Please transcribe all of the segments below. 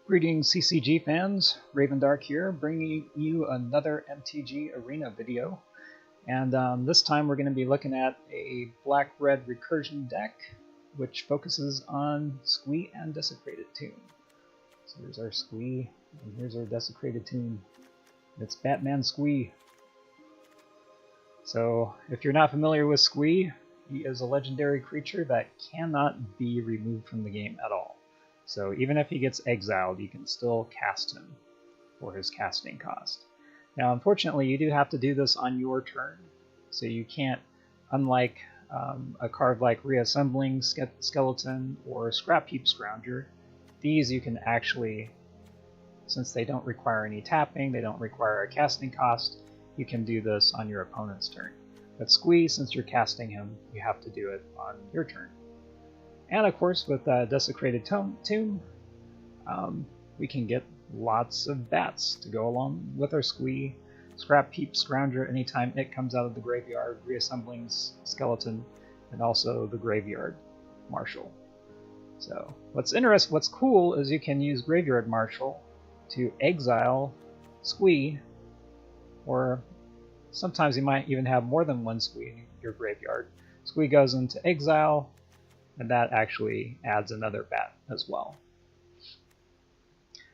Greetings CCG fans, Ravendark here, bringing you another MTG Arena video. And this time we're going to be looking at a black-red recursion deck, which focuses on Squee and Desecrated Tomb. So here's our Squee, and here's our Desecrated Tomb. It's Batman Squee. So if you're not familiar with Squee, he is a legendary creature that cannot be removed from the game at all. So even if he gets exiled, you can still cast him for his casting cost. Now, unfortunately, you do have to do this on your turn, so you can't, unlike a card like Reassembling Skeleton or Scrapheap Scrounger, these you can actually, since they don't require any tapping, they don't require a casting cost, you can do this on your opponent's turn. But Squee, since you're casting him, you have to do it on your turn. And of course, with Desecrated Tomb, we can get lots of bats to go along with our Squee. Scrapheap Scrounger anytime it comes out of the graveyard, Reassembling Skeleton, and also the Graveyard Marshal. So what's cool is you can use Graveyard Marshal to exile Squee, or sometimes you might even have more than one Squee in your graveyard. Squee goes into exile, and that actually adds another bat as well.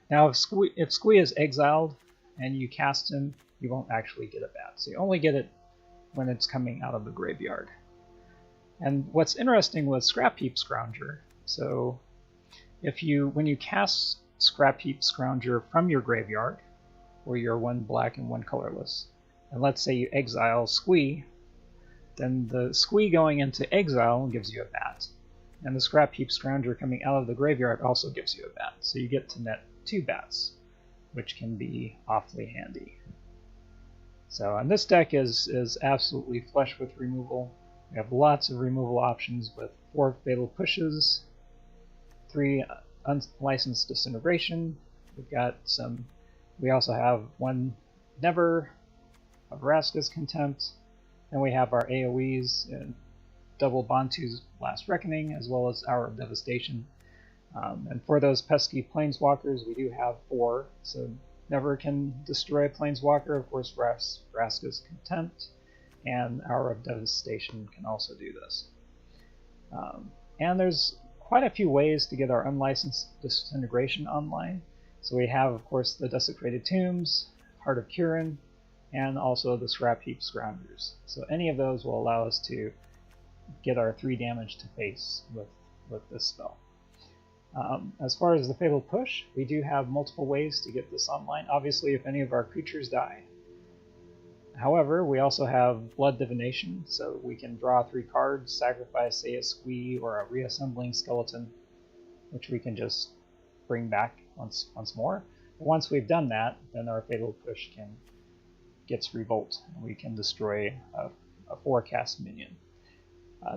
Now, if Squee is exiled and you cast him, you won't actually get a bat. So you only get it when it's coming out of the graveyard. And what's interesting with Scrapheap Scrounger, so when you cast Scrapheap Scrounger from your graveyard, where you're one black and one colorless, and let's say you exile Squee, then the Squee going into exile gives you a bat. And the Scrapheap Scrounger coming out of the graveyard also gives you a bat. So you get to net 2 bats, which can be awfully handy. So, and this deck is absolutely flush with removal. We have lots of removal options with 4 Fatal Pushes, 3 Unlicensed Disintegration. We also have 1 Never, a Vraska's Contempt, and we have our AoEs and double Bontu's Last Reckoning, as well as Hour of Devastation. And for those pesky Planeswalkers, we do have 4. So Never can destroy a Planeswalker, of course Vraska's Contempt, and Hour of Devastation can also do this. And there's quite a few ways to get our Unlicensed Disintegration online. So we have, of course, the Desecrated Tombs, Heart of Kiran, and also the Scrapheap Scroungers. So any of those will allow us to get our 3 damage to face with this spell. As far as the Fatal Push, we do have multiple ways to get this online. Obviously, if any of our creatures die. However, we also have Blood Divination, so we can draw 3 cards, sacrifice, say, a Squee or a Reassembling Skeleton, which we can just bring back once more. But once we've done that, then our Fatal Push gets Revolt, and we can destroy a 4-cast minion.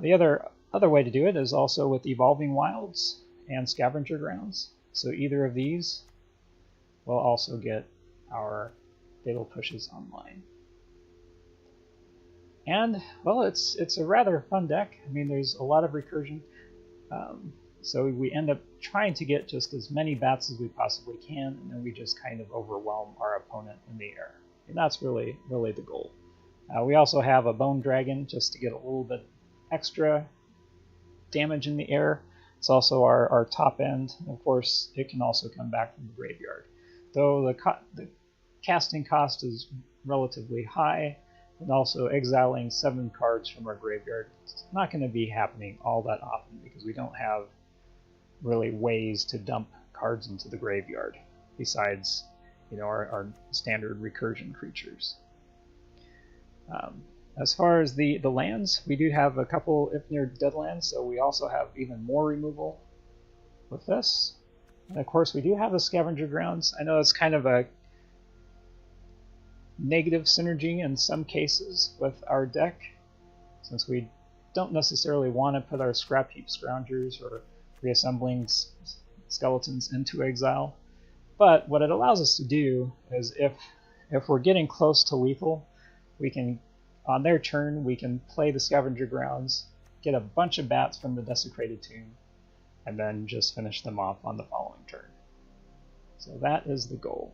The other way to do it is also with Evolving Wilds and Scavenger Grounds. So either of these will also get our Fatal Pushes online. And, well, it's a rather fun deck. I mean, there's a lot of recursion. So we end up trying to get just as many bats as we possibly can, and then we just kind of overwhelm our opponent in the air. And that's really the goal. We also have a Bone Dragon just to get a little bit extra damage in the air. It's also our top end. Of course, it can also come back from the graveyard. Though the casting cost is relatively high, and also exiling 7 cards from our graveyard, it's not going to be happening all that often because we don't have really ways to dump cards into the graveyard besides, our standard recursion creatures. As far as the lands, we do have a couple Ifnir Deadlands, so we also have even more removal with this. And of course, we do have the Scavenger Grounds. I know it's kind of a negative synergy in some cases with our deck, since we don't necessarily want to put our Scrapheap Scroungers or Reassembling Skeletons into exile. But what it allows us to do is if we're getting close to lethal, we can, on their turn, we can play the Scavenger Grounds, get a bunch of bats from the Desecrated Tomb, and then just finish them off on the following turn. So that is the goal.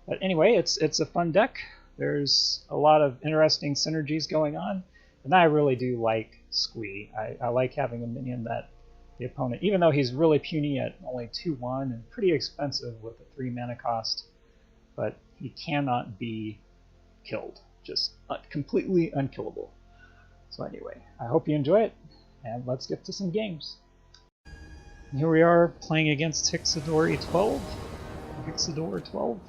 But anyway, it's a fun deck. There's a lot of interesting synergies going on, and I really do like Squee. I like having a minion that the opponent, even though he's really puny at only 2/1 and pretty expensive with a 3 mana cost, but he cannot be killed. Just completely unkillable. So anyway, I hope you enjoy it, and let's get to some games. And here we are playing against Hixador 12. Hixador 12.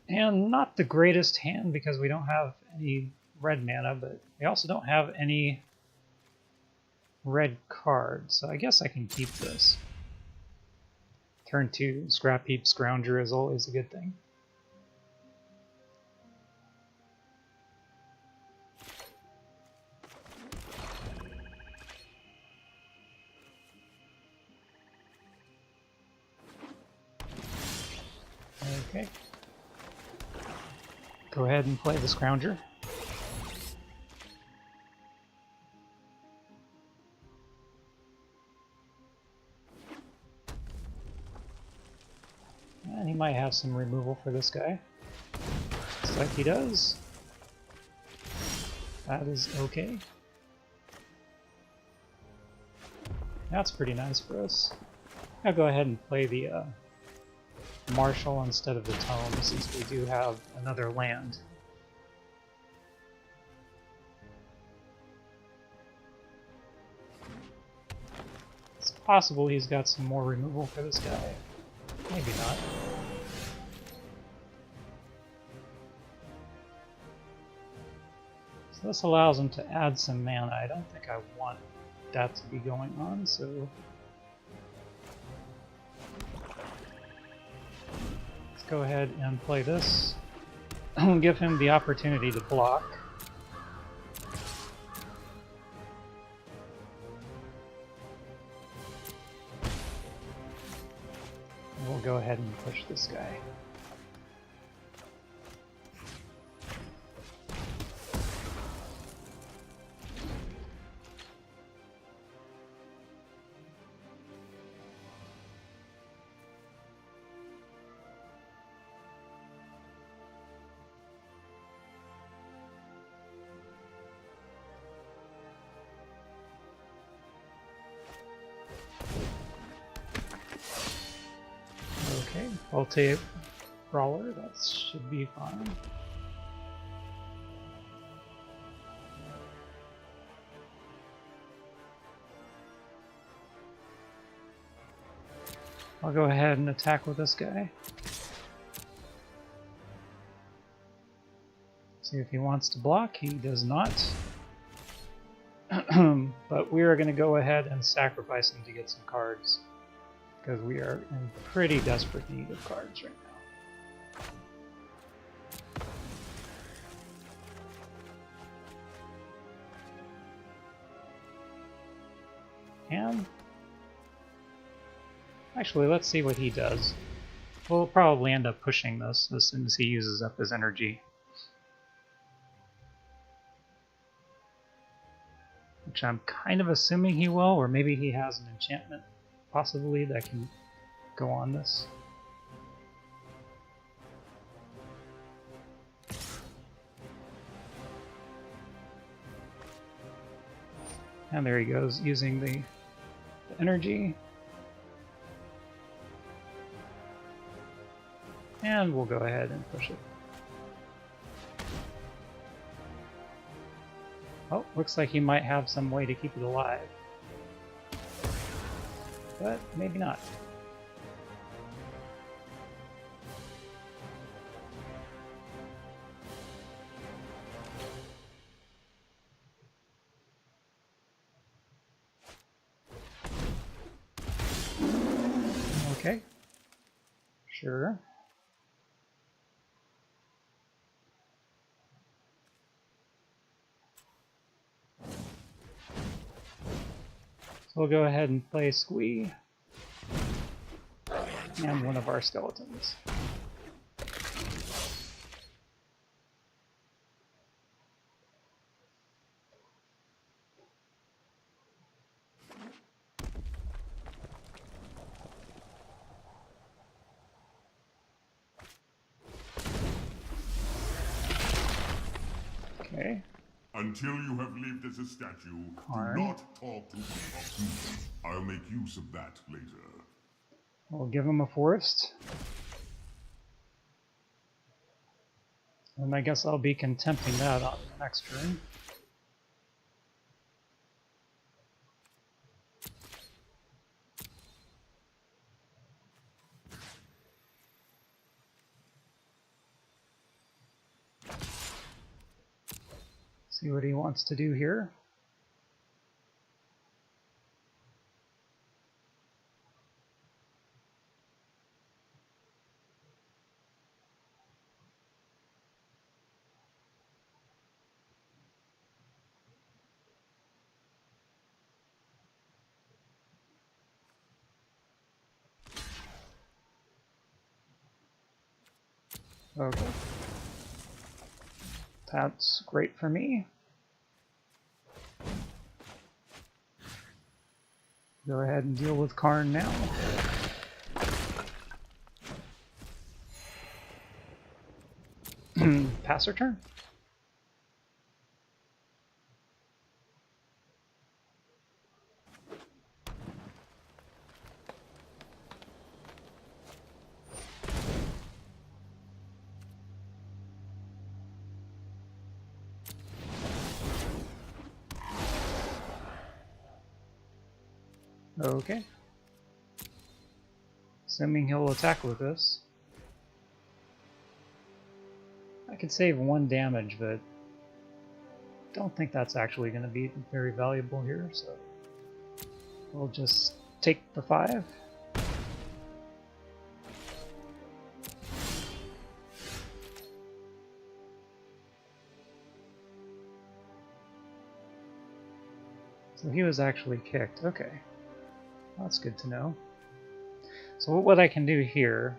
And not the greatest hand because we don't have any red mana, but we also don't have any red cards, so I guess I can keep this. Turn 2, Scrapheap Scrounger is always a good thing. Okay. Go ahead and play the Scrounger. And he might have some removal for this guy. Looks like he does. That is okay. That's pretty nice for us. I'll go ahead and play the Marshal instead of the Tome, since we do have another land. It's possible he's got some more removal for this guy. Maybe not. So this allows him to add some mana. I don't think I want that to be going on, so let's go ahead and play this. Give him the opportunity to block. We'll go ahead and push this guy. Okay, Voltape Brawler, that should be fine. I'll go ahead and attack with this guy. See if he wants to block. He does not. But we are going to go ahead and sacrifice him to get some cards, because we are in pretty desperate need of cards right now. And actually, let's see what he does. We'll probably end up pushing this as soon as he uses up his energy. Which I'm kind of assuming he will, or maybe he has an enchantment possibly that can go on this. And there he goes, using the energy. And we'll go ahead and push it. Oh, looks like he might have some way to keep it alive. But maybe not. Okay. Sure. So we'll go ahead and play Squee and one of our skeletons. Until you have lived as a statue, Karn. do not talk to me of humans. I'll make use of that later. We'll give him a forest. And I guess I'll be contempting that on the next turn. See what he wants to do here. Okay. That's great for me. Go ahead and deal with Karn now. Pass her turn. Okay. Assuming he'll attack with this. I could save 1 damage, but don't think that's actually going to be very valuable here, so we'll just take the 5. So he was actually kicked. Okay. That's good to know. So what I can do here,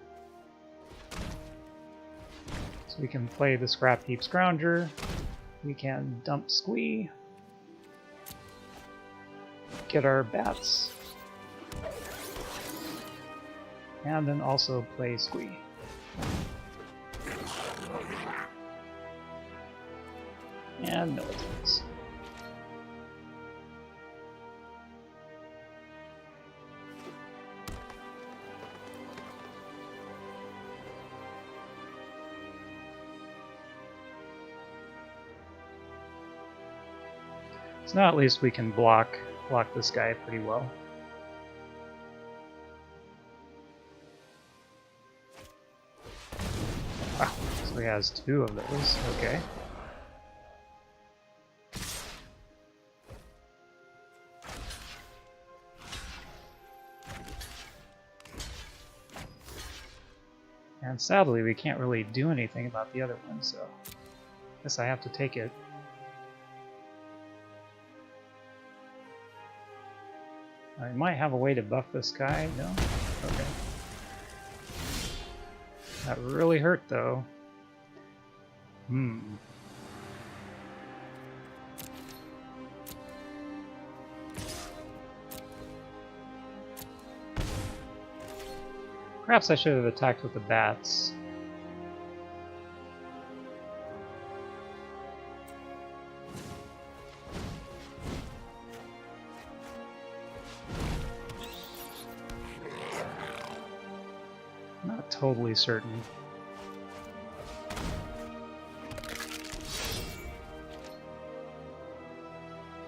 so we can play the Scrapheap Scrounger, we can dump Squee, get our bats, and then also play Squee. And militants. So now at least we can block this guy pretty well. Wow, so he has 2 of those, okay. And sadly we can't really do anything about the other one, so I guess I have to take it. I might have a way to buff this guy. No? Okay. That really hurt, though. Perhaps I should have attacked with the bats. Not totally certain.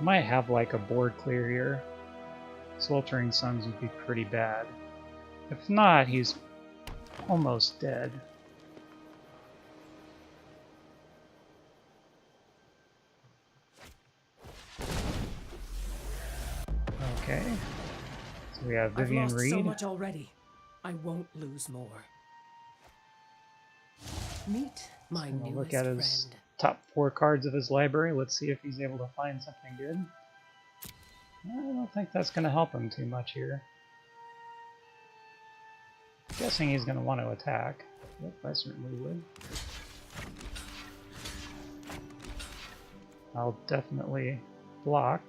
Might have like a board clear here. Sweltering Suns would be pretty bad. If not, he's almost dead. Okay. So we have Vivian I've lost Reed. so much already. I won't lose more. Meet my We'll newest look at his friend. top 4 cards of his library. Let's see if he's able to find something good. I don't think that's going to help him too much here. Guessing he's going to want to attack. Yep, I certainly would. I'll definitely block.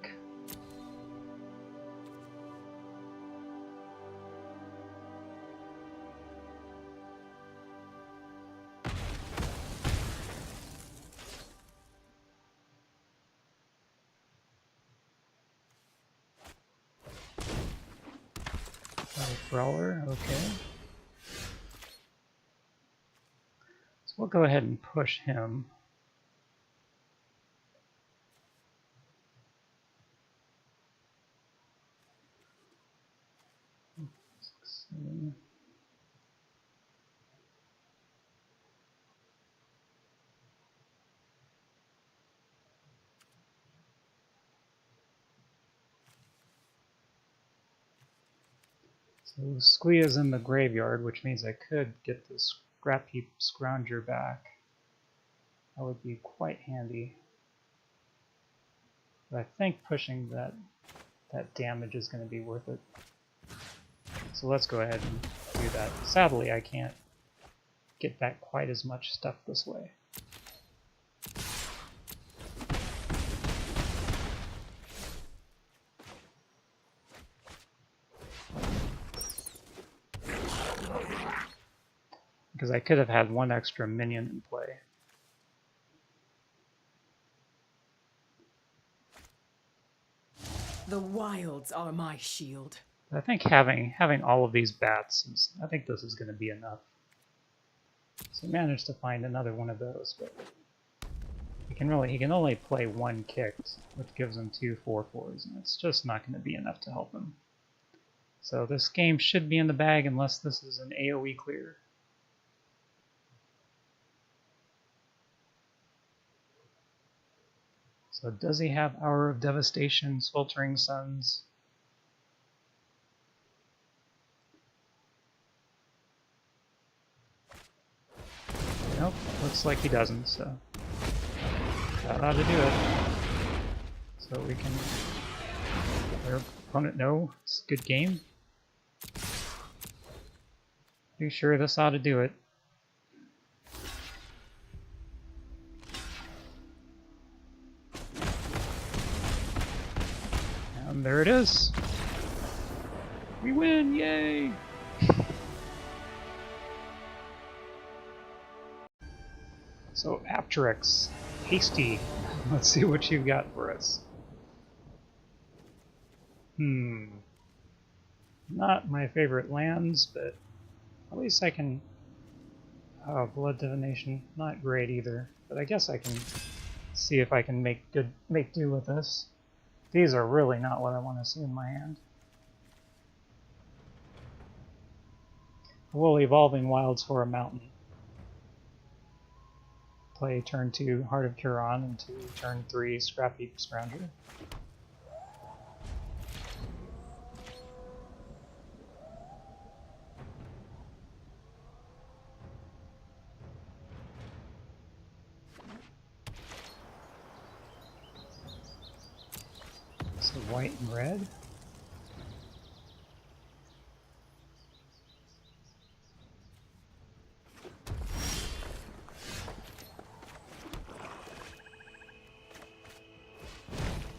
Brawler, okay. So we'll go ahead and push him. So Squee is in the graveyard, which means I could get the Scrapheap Scrounger back. That would be quite handy. But I think pushing that damage is going to be worth it. So let's go ahead and do that. Sadly, I can't get back quite as much stuff this way. Because I could have had one extra minion in play. The wilds are my shield. I think having all of these bats, I think this is going to be enough. So I managed to find another one of those, but he can only play one kicked, which gives him 2 4/4s, and it's just not going to be enough to help him. So this game should be in the bag unless this is an AoE clear. So does he have Hour of Devastation, Sweltering Suns? Nope, looks like he doesn't, so that ought to do it. So we can let our opponent know it's a good game. Pretty sure this ought to do it. And there it is. We win, yay! So Apteryx, Hasty, let's see what you've got for us. Not my favorite lands, but at least I can... Oh, Blood Divination, not great either, but I guess I can see if I can make do with this. These are really not what I want to see in my hand. Will Evolving Wilds for a mountain. Play turn 2 Heart of Kiran into turn 3 Scrapheap Scrounger. So white and red.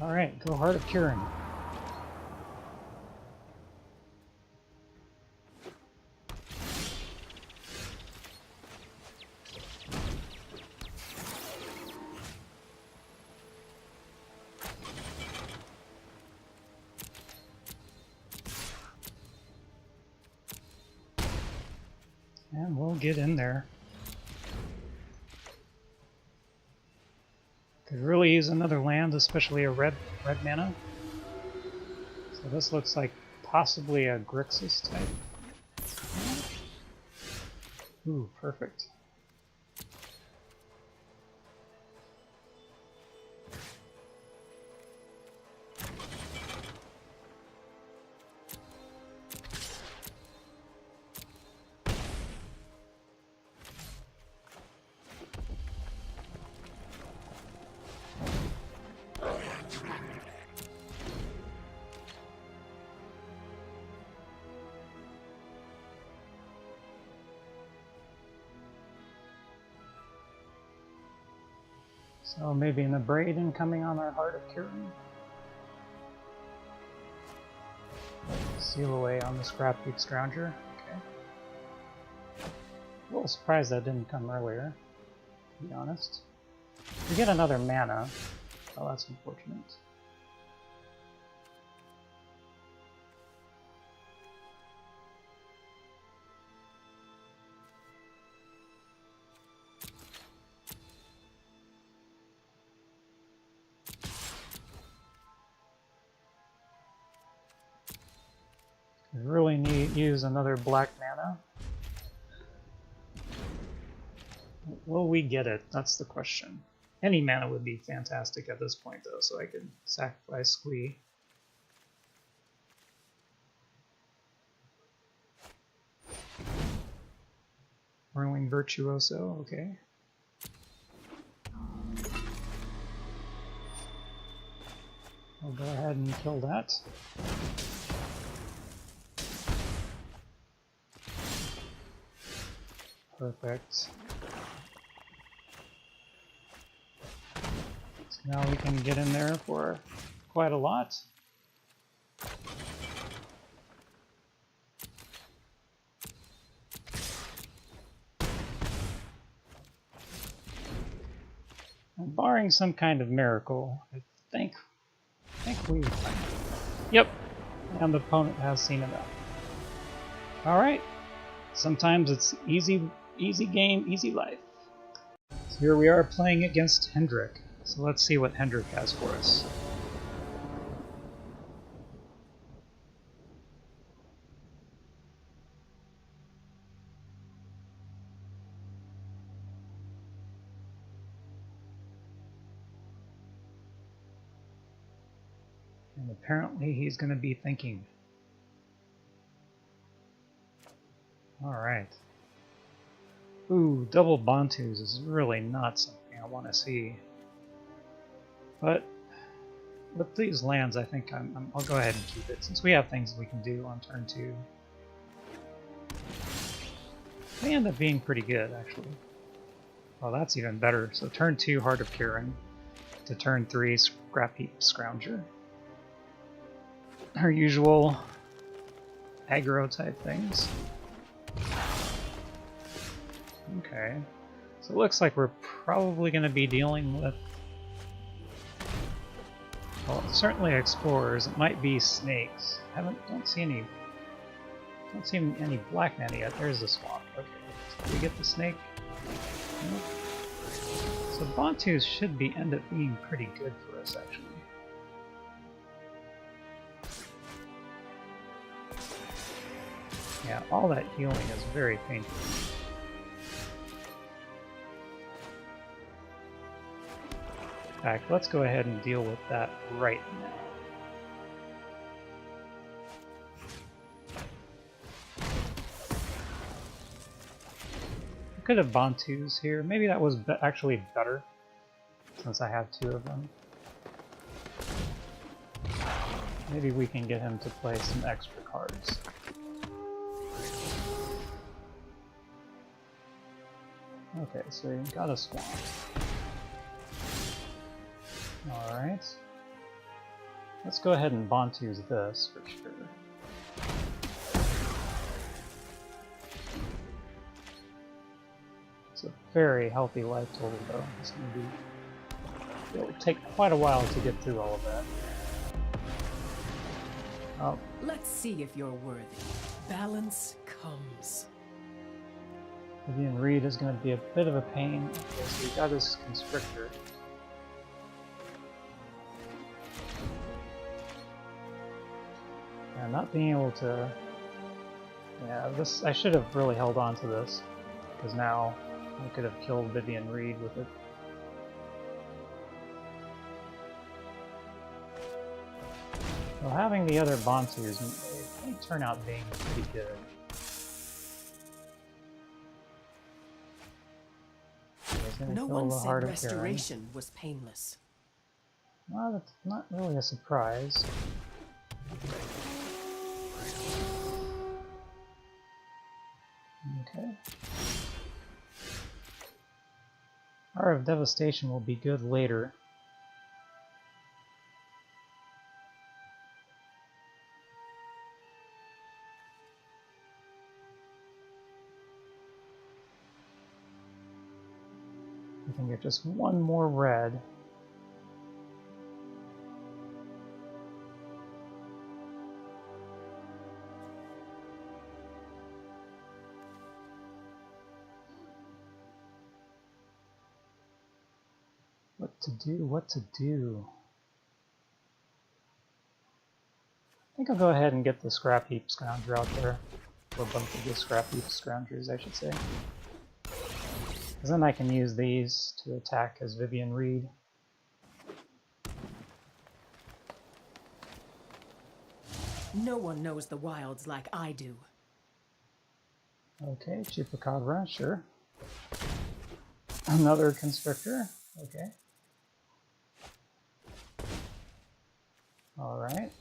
Alright, go Heart of Kiran. And we'll get in there. Could really use another land, especially a red mana. So this looks like possibly a Grixis type. Ooh, perfect. So maybe an Abrade coming on our Heart of Kiran. Seal away on the Scrapheap Scrounger. Okay. A little surprised that didn't come earlier, to be honest. We get another mana. Oh, that's unfortunate. We really need to use another black mana. Will we get it? That's the question. Any mana would be fantastic at this point, though, so I could sacrifice Squee. Whirling Virtuoso, okay. I'll go ahead and kill that. Perfect. So now we can get in there for quite a lot. And barring some kind of miracle, I think we... Yep, and the opponent has seen enough. Alright, sometimes it's easy game, easy life. So here we are playing against Hendrik. So let's see what Hendrik has for us. And apparently he's going to be thinking. Alright. Ooh, double Bontus is really not something I want to see. But with these lands, I think I'll go ahead and keep it, since we have things we can do on turn 2. They end up being pretty good, actually. Well, that's even better. So turn 2, Heart of Kiran, to turn 3, Scrapheap Scrounger. Our usual aggro type things. Okay, so it looks like we're probably going to be dealing with, well, certainly explorers. It might be snakes. Don't see any black mana yet. There's the swamp. Okay, so did we get the snake? Nope. So Bontus should end up being pretty good for us, actually. Yeah, all that healing is very painful. In fact, let's go ahead and deal with that right now. I could have Bontus here. Maybe that was actually better, since I have 2 of them. Maybe we can get him to play some extra cards. Okay, so you got a swamp. Alright. Let's go ahead and Bontus this for sure. It's a very healthy life total though. It's gonna be... It'll take quite a while to get through all of that. Oh. Let's see if you're worthy. Balance comes. Vivian Reed is going to be a bit of a pain. Okay, so we got his Constrictor. And not being able to... Yeah, this... I should have really held on to this, because now I could have killed Vivian Reed with it. Well, having the other Bontus may turn out being pretty good. No one said restoration was painless. Well, that's not really a surprise. Okay. Hour of Devastation will be good later. We can get just one more red. What to do, what to do. think I'll go ahead and get the Scrapheap Scrounger out there. Or both of the Scrapheap Scroungers, I should say. Because then I can use these to attack as Vivian Reed. No one knows the wilds like I do. Okay, Chupacabra, sure. Another Constrictor, okay. Alright.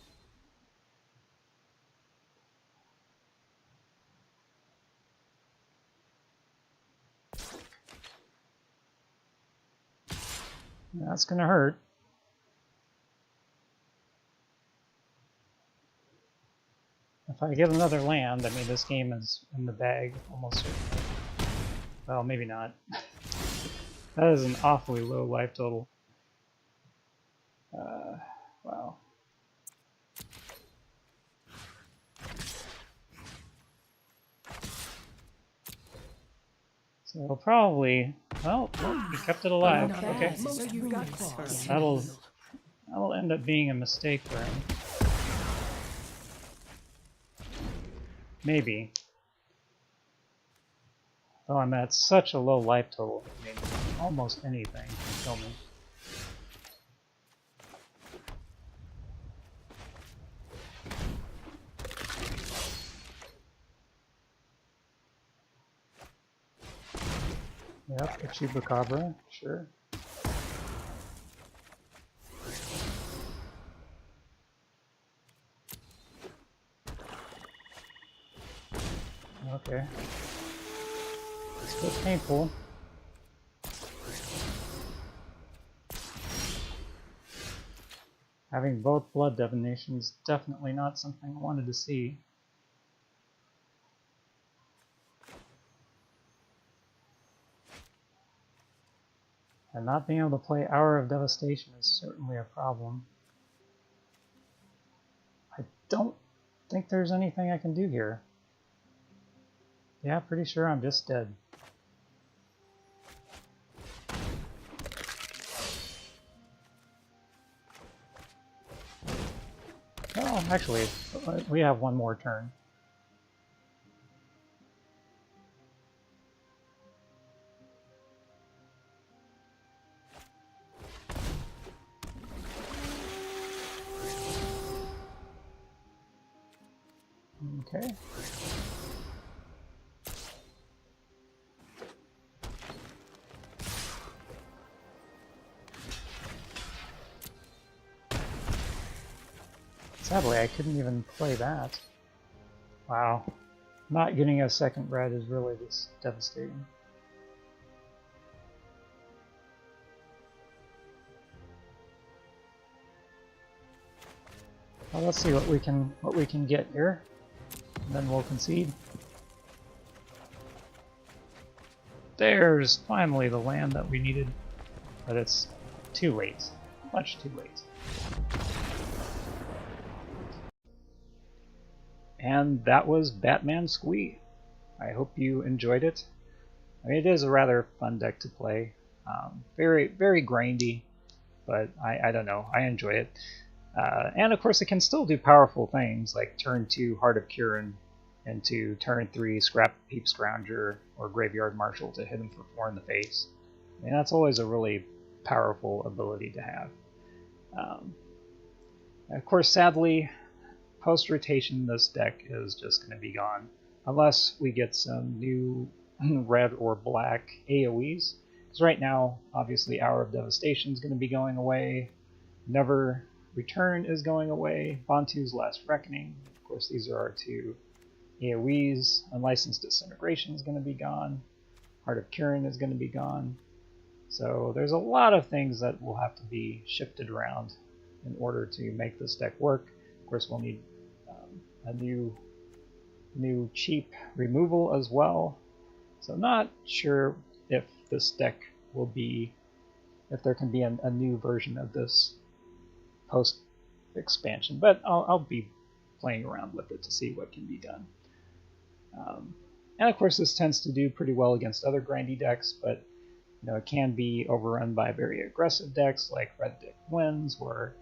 That's gonna hurt. If I get another land, I mean, this game is in the bag, almost certainly. Well, maybe not. That is an awfully low life total. Wow. So we'll probably, well, we kept it alive. Okay. That'll end up being a mistake for him. Maybe. Oh, I'm at such a low life total. I mean, almost anything can kill me. Yep, the Chupacabra, sure. Okay. It's a bit painful. Having both Blood Divination is definitely not something I wanted to see. And not being able to play Hour of Devastation is certainly a problem. I don't think there's anything I can do here. Yeah, pretty sure I'm just dead. Oh, actually, we have one more turn. Okay. Sadly, I couldn't even play that. Wow. Not getting a second red is really just devastating. Well, let's see what we can get here. And then we'll concede. There's finally the land that we needed, but it's too late. Much too late. And that was Batman Squee. I hope you enjoyed it. I mean, it is a rather fun deck to play. Very, very grindy, but I don't know. I enjoy it. And of course, it can still do powerful things like turn 2 Heart of Kiran into turn 3 Scrapheap Scrounger or Graveyard Marshal to hit him for 4 in the face. I mean, that's always a really powerful ability to have. Of course, sadly, post-rotation this deck is just going to be gone. Unless we get some new red or black AoEs. Because right now, obviously, Hour of Devastation is going to be going away. Never Return is going away. Bontu's Last Reckoning. Of course, these are our two AoEs. Unlicensed Disintegration is going to be gone. Heart of Kiran is going to be gone. So there's a lot of things that will have to be shifted around in order to make this deck work. Of course, we'll need a new cheap removal as well. So not sure if this deck will be, if there can be a new version of this post expansion, but I'll be playing around with it to see what can be done. And of course, this tends to do pretty well against other grindy decks, but you know, it can be overrun by very aggressive decks like Red Deck Wins, where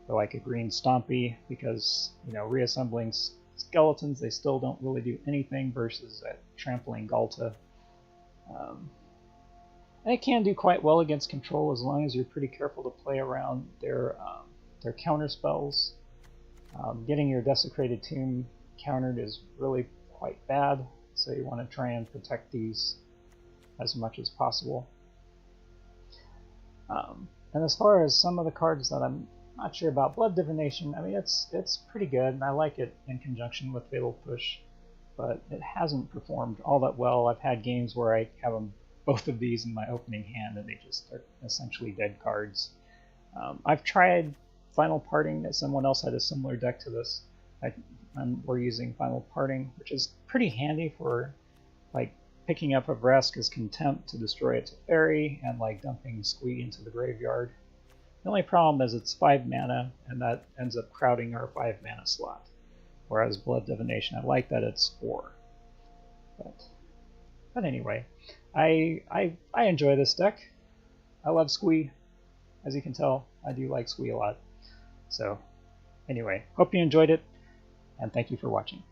or like a green Stompy, because, you know, reassembling skeletons, they still don't really do anything versus a trampling Galta. And it can do quite well against control as long as you're pretty careful to play around their counter spells. Getting your Desecrated Tomb countered is really quite bad, so you want to try and protect these as much as possible. And as far as some of the cards that I'm not sure about, Blood Divination, I mean, it's pretty good, and I like it in conjunction with Fatal Push, but it hasn't performed all that well. I've had games where I have both of these in my opening hand, and they just are essentially dead cards. I've tried Final Parting, that someone else had a similar deck to this. We're using Final Parting, which is pretty handy for like picking up a Vraska's Contempt to destroy it to Fairy, and like dumping Squee into the graveyard. The only problem is it's 5 mana, and that ends up crowding our 5 mana slot. Whereas Blood Divination, I like that it's 4. But anyway, I enjoy this deck. I love Squee. As you can tell, I do like Squee a lot. So anyway, hope you enjoyed it, and thank you for watching.